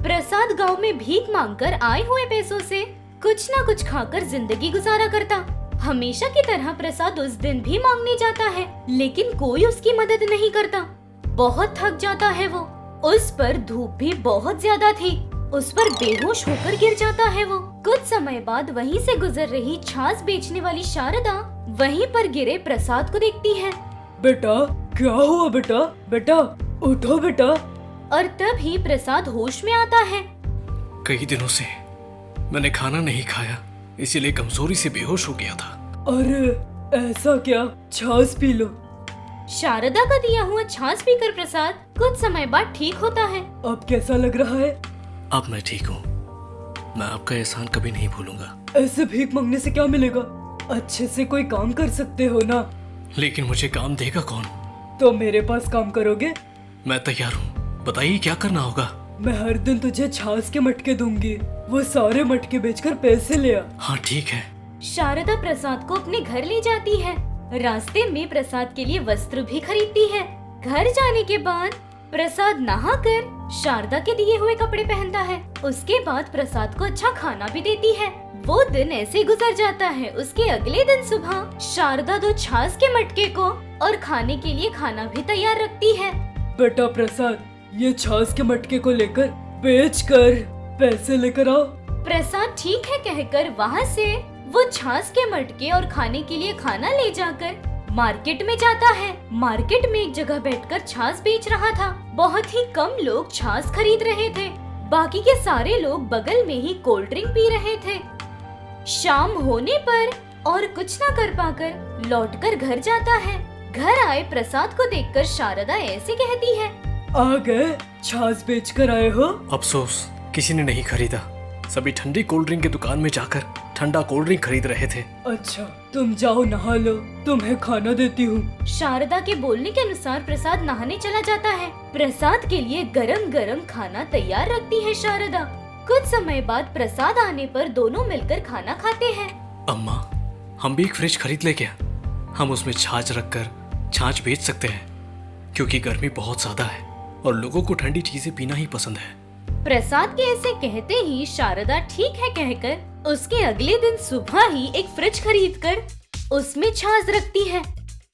प्रसाद गांव में भीख मांगकर आए हुए पैसों से कुछ न कुछ खाकर जिंदगी गुजारा करता। हमेशा की तरह प्रसाद उस दिन भी मांगने जाता है, लेकिन कोई उसकी मदद नहीं करता। बहुत थक जाता है वो। उस पर धूप भी बहुत ज्यादा थी। उस पर बेहोश होकर गिर जाता है वो। कुछ समय बाद वहीं से गुजर रही छाछ बेचने वाली शारदा वहीं पर गिरे प्रसाद को देखती है। बेटा क्या हुआ बेटा? बेटा उठो बेटा। और तभी प्रसाद होश में आता है। कई दिनों से मैंने खाना नहीं खाया, इसीलिए कमजोरी से बेहोश हो गया था। अरे ऐसा क्या? छाछ पी लो। शारदा का दिया हुआ छाछ पीकर प्रसाद कुछ समय बाद ठीक होता है। अब कैसा लग रहा है? अब मैं ठीक हूँ। मैं आपका एहसान कभी नहीं भूलूंगा। ऐसे भीख मांगने से क्या मिलेगा? अच्छे से कोई काम कर सकते हो ना। लेकिन मुझे काम देगा कौन? तो मेरे पास काम करोगे? मैं तैयार हूँ, बताइए क्या करना होगा। मैं हर दिन तुझे छाछ के मटके दूंगी, वो सारे मटके बेचकर पैसे ले आ। हाँ ठीक है। शारदा प्रसाद को अपने घर ले जाती है। रास्ते में प्रसाद के लिए वस्त्र भी खरीदती है। घर जाने के बाद प्रसाद नहाकर शारदा के दिए हुए कपड़े पहनता है। उसके बाद प्रसाद को अच्छा खाना भी देती है। वो दिन ऐसे गुजर जाता है। उसके अगले दिन सुबह शारदा 2 छाछ के मटके को और खाने के लिए खाना भी तैयार रखती है। बेटा प्रसाद, ये छाछ के मटके को लेकर बेच कर पैसे लेकर आओ। प्रसाद ठीक है कहकर वहाँ से वो छाछ के मटके और खाने के लिए खाना ले जाकर मार्केट में जाता है। मार्केट में एक जगह बैठकर छाछ बेच रहा था। बहुत ही कम लोग छाछ खरीद रहे थे। बाकी के सारे लोग बगल में ही कोल्ड ड्रिंक पी रहे थे। शाम होने पर और कुछ न कर पाकर लौटकर घर जाता है। घर आए प्रसाद को देखकर शारदा ऐसे कहती है। आ गए, छाछ बेच कर आए हो? अफसोस किसी ने नहीं खरीदा। सभी ठंडी कोल्ड ड्रिंक की दुकान में जाकर ठंडा कोल्ड ड्रिंक खरीद रहे थे। अच्छा तुम जाओ नहा लो, तुम्हें खाना देती हूँ। शारदा के बोलने के अनुसार प्रसाद नहाने चला जाता है। प्रसाद के लिए गरम गरम खाना तैयार रखती है शारदा। कुछ समय बाद प्रसाद आने पर दोनों मिलकर खाना खाते हैं। अम्मा, हम भी एक फ्रिज खरीद ले क्या? हम उसमें छाछ रखकर छाछ बेच सकते हैं, क्योंकि गर्मी बहुत ज्यादा है और लोगों को ठंडी चीजें पीना ही पसंद है। प्रसाद के ऐसे कहते ही शारदा ठीक है कहकर उसके अगले दिन सुबह ही एक फ्रिज खरीदकर उसमें छाछ रखती है।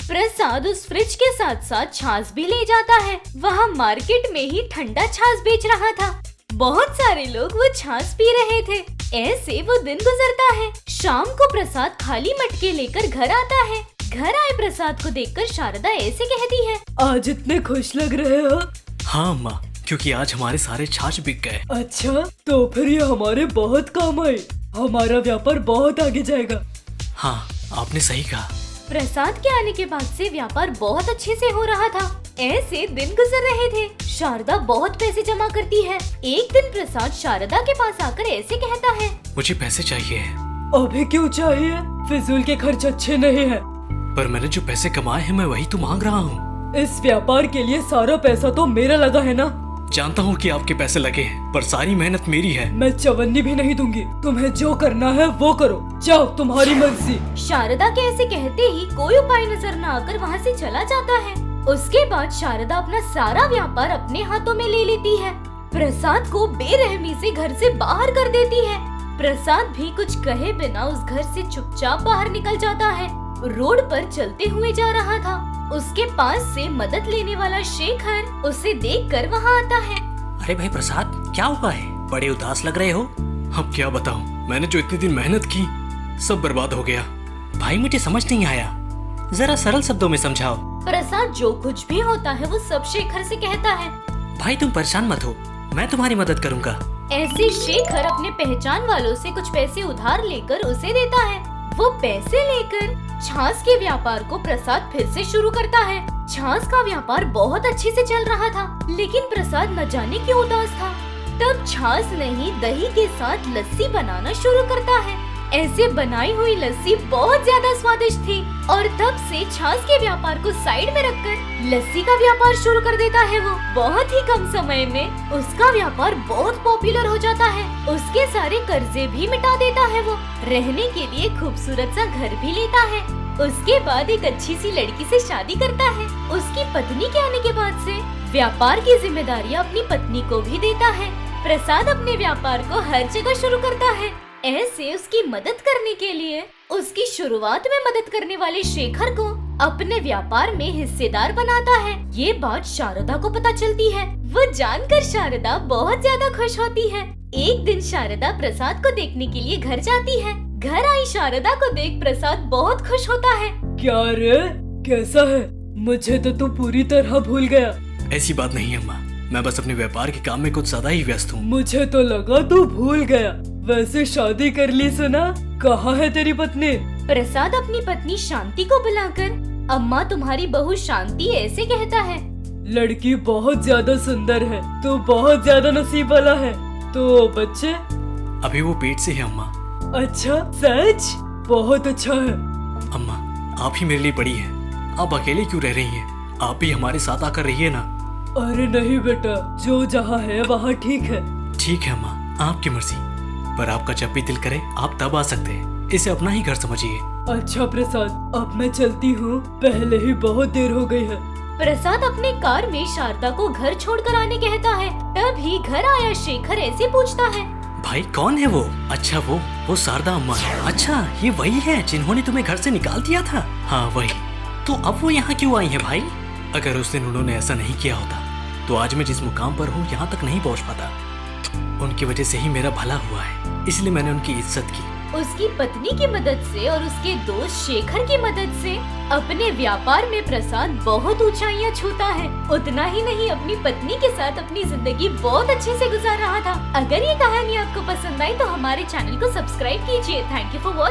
प्रसाद उस फ्रिज के साथ साथ छाछ भी ले जाता है। वहाँ मार्केट में ही ठंडा छाछ बेच रहा था। बहुत सारे लोग वो छाछ पी रहे थे। ऐसे वो दिन गुजरता है। शाम को प्रसाद खाली मटके लेकर घर आता है। घर आए प्रसाद को देखकर शारदा ऐसे कहती है। आज इतने खुश लग रहे हो? हाँ अम्मा, क्योंकि आज हमारे सारे छाछ बिक गए। अच्छा तो फिर ये हमारे बहुत काम आए। हमारा व्यापार बहुत आगे जाएगा। हाँ आपने सही कहा। प्रसाद के आने के बाद से व्यापार बहुत अच्छे से हो रहा था। ऐसे दिन गुजर रहे थे। शारदा बहुत पैसे जमा करती है। एक दिन प्रसाद शारदा के पास आकर ऐसे कहता है। मुझे पैसे चाहिए। अभी क्यों चाहिए? फिजूल के खर्च अच्छे नहीं है। पर मैंने जो पैसे कमाए हैं मैं वही तो मांग रहा हूँ। इस व्यापार के लिए सारा पैसा तो मेरा लगा है ना। जानता हूँ कि आपके पैसे लगे हैं, पर सारी मेहनत मेरी है। मैं चवन्नी भी नहीं दूंगी। तुम्हें जो करना है वो करो। जाओ, तुम्हारी मर्जी। शारदा के ऐसे कहते ही कोई उपाय नजर न आकर वहाँ से चला जाता है। उसके बाद शारदा अपना सारा व्यापार अपने हाथों में ले लेती है। प्रसाद को बेरहमी से घर से बाहर कर देती है। प्रसाद भी कुछ कहे बिना उस घर से चुपचाप बाहर निकल जाता है। रोड पर चलते हुए जा रहा था। उसके पास से मदद लेने वाला शेखर उसे देखकर वहाँ आता है। अरे भाई प्रसाद, क्या हुआ है? बड़े उदास लग रहे हो। अब क्या बताऊं, मैंने जो इतने दिन मेहनत की सब बर्बाद हो गया। भाई मुझे समझ नहीं आया, जरा सरल शब्दों में समझाओ। प्रसाद जो कुछ भी होता है वो सब शेखर से कहता है। भाई तुम परेशान मत हो, मैं तुम्हारी मदद करूँगा। ऐसे शेखर अपने पहचान वालों से कुछ पैसे उधार लेकर उसे देता है। वो पैसे लेकर छाछ के व्यापार को प्रसाद फिर से शुरू करता है। छाछ का व्यापार बहुत अच्छे से चल रहा था, लेकिन प्रसाद न जाने क्यों उदास था। तब छाछ नहीं दही के साथ लस्सी बनाना शुरू करता है। ऐसे बनाई हुई लस्सी बहुत ज्यादा स्वादिष्ट थी और तब से छाछ के व्यापार को साइड में रखकर लस्सी का व्यापार शुरू कर देता है। वो बहुत ही कम समय में उसका व्यापार बहुत पॉपुलर हो जाता है। उसके सारे कर्जे भी मिटा देता है। वो रहने के लिए खूबसूरत सा घर भी लेता है। उसके बाद एक अच्छी सी लड़की से शादी करता है। उसकी पत्नी के आने के बाद से व्यापार की जिम्मेदारियां अपनी पत्नी को भी देता है। प्रसाद अपने व्यापार को हर जगह शुरू करता है। ऐसे उसकी मदद करने के लिए उसकी शुरुआत में मदद करने वाले शेखर को अपने व्यापार में हिस्सेदार बनाता है। ये बात शारदा को पता चलती है। वो जानकर शारदा बहुत ज्यादा खुश होती है। एक दिन शारदा प्रसाद को देखने के लिए घर जाती है। घर आई शारदा को देख प्रसाद बहुत खुश होता है। क्या रे, कैसा है? मुझे तो तू पूरी तरह भूल गया। ऐसी बात नहीं अम्मा, मैं बस अपने व्यापार के काम में कुछ ज्यादा ही व्यस्त हूँ। मुझे तो लगा तू भूल गया। वैसे शादी कर ली सुना? कहाँ है तेरी पत्नी? प्रसाद अपनी पत्नी शांति को बुलाकर अम्मा तुम्हारी बहू शांति ऐसे कहता है। लड़की बहुत ज्यादा सुंदर है, तू बहुत ज्यादा नसीब वाला है। तो बच्चे? अभी वो पेट से है अम्मा। अच्छा, सच? बहुत अच्छा है। अम्मा, आप ही मेरे लिए बड़ी हैं। आप अकेले क्यों रह रही हैं? आप भी हमारे साथ आकर रहिए ना। अरे नहीं बेटा, जो जहाँ है वहाँ ठीक है। ठीक है अम्मा, आपकी मर्जी। पर आपका जब भी दिल करे आप तब आ सकते हैं। इसे अपना ही घर समझिए। अच्छा प्रसाद, अब मैं चलती हूँ, पहले ही बहुत देर हो गई है। प्रसाद अपने कार में शारदा को घर छोड़कर आने कहता है। तभी घर आया शेखर ऐसे पूछता है। भाई कौन है वो? अच्छा वो शारदा अम्मा है। अच्छा, ये वही है जिन्होंने तुम्हें घर से निकाल दिया था? हाँ वही। तो अब वो यहाँ क्यों आई है भाई? अगर उस दिन उन्होंने ऐसा नहीं किया होता तो आज मैं जिस मुकाम पर हूँ यहाँ तक नहीं पहुँच पाता। उनकी वजह से ही मेरा भला हुआ है, इसलिए मैंने उनकी इज्जत की। उसकी पत्नी की मदद से और उसके दोस्त शेखर की मदद से अपने व्यापार में प्रसाद बहुत ऊंचाइयां छूता है। उतना ही नहीं, अपनी पत्नी के साथ अपनी जिंदगी बहुत अच्छे से गुजार रहा था। अगर ये कहानी आपको पसंद आई तो हमारे चैनल को सब्सक्राइब कीजिए। Thank you for watching.